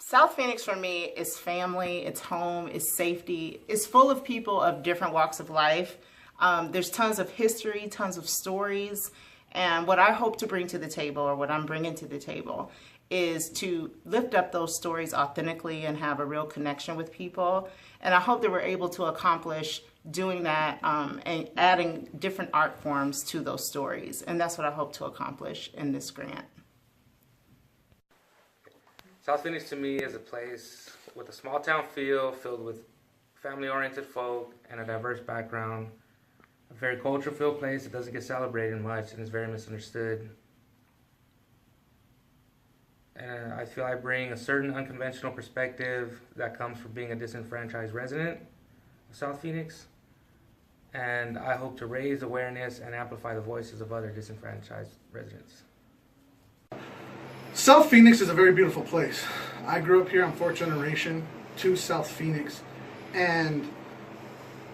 South Phoenix for me is family, it's home, it's safety. It's full of people of different walks of life. There's tons of history, tons of stories. And what I hope to bring to the table, or what I'm bringing to the table, is to lift up those stories authentically and have a real connection with people. And I hope that we're able to accomplish doing that and adding different art forms to those stories. And that's what I hope to accomplish in this grant. South Phoenix to me is a place with a small town feel, filled with family-oriented folk and a diverse background. A very culture-filled place that doesn't get celebrated much and is very misunderstood. And I feel I bring a certain unconventional perspective that comes from being a disenfranchised resident of South Phoenix. And I hope to raise awareness and amplify the voices of other disenfranchised residents. South Phoenix is a very beautiful place. I grew up here. I'm fourth generation to South Phoenix, and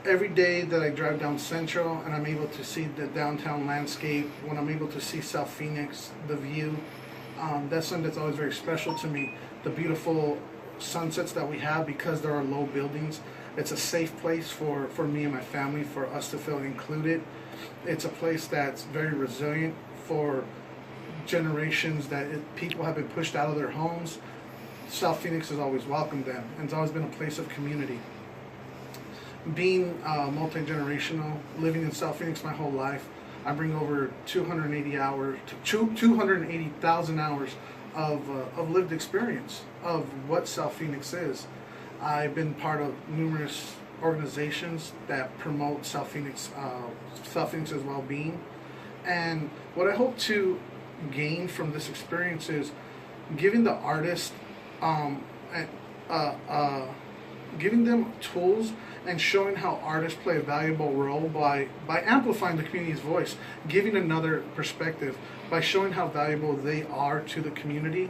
every day that I drive down Central and I'm able to see the downtown landscape, when I'm able to see South Phoenix, the view, that's something that's always very special to me. The beautiful sunsets that we have, because there are low buildings. It's a safe place for me and my family, for us to feel included. It's a place that's very resilient for generations that people have been pushed out of their homes. South Phoenix has always welcomed them, and it's always been a place of community. Being multi-generational, living in South Phoenix my whole life, I bring over 280,000 hours of lived experience of what South Phoenix is. I've been part of numerous organizations that promote South Phoenix's well-being, and what I hope to gain from this experience is giving the artist giving them tools and showing how artists play a valuable role by amplifying the community's voice, giving another perspective, by showing how valuable they are to the community,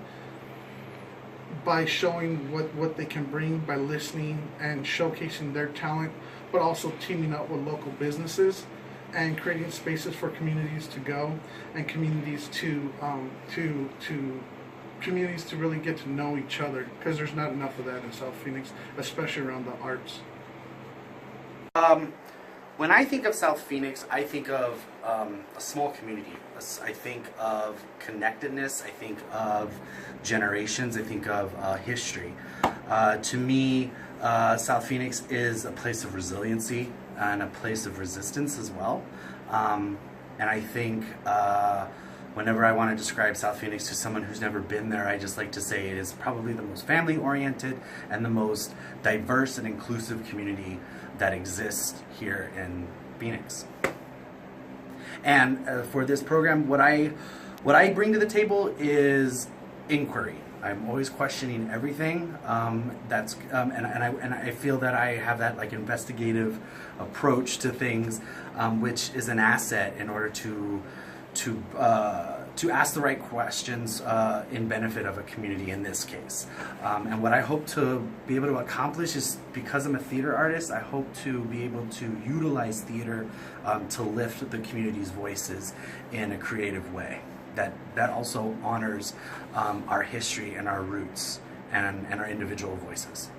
by showing what they can bring, by listening and showcasing their talent, but also teaming up with local businesses and creating spaces for communities to go, and communities to really get to know each other, because there's not enough of that in South Phoenix, especially around the arts. When I think of South Phoenix, I think of a small community. I think of connectedness. I think of generations. I think of history. To me, South Phoenix is a place of resiliency and a place of resistance as well. And I think whenever I want to describe South Phoenix to someone who's never been there, I just like to say it is probably the most family-oriented and the most diverse and inclusive community that exists here in Phoenix. And for this program, what I bring to the table is inquiry. I'm always questioning everything. And I feel that I have that like investigative approach to things, which is an asset in order to ask the right questions in benefit of a community in this case. And what I hope to be able to accomplish is, because I'm a theater artist, I hope to be able to utilize theater to lift the community's voices in a creative way that also honors our history and our roots and our individual voices.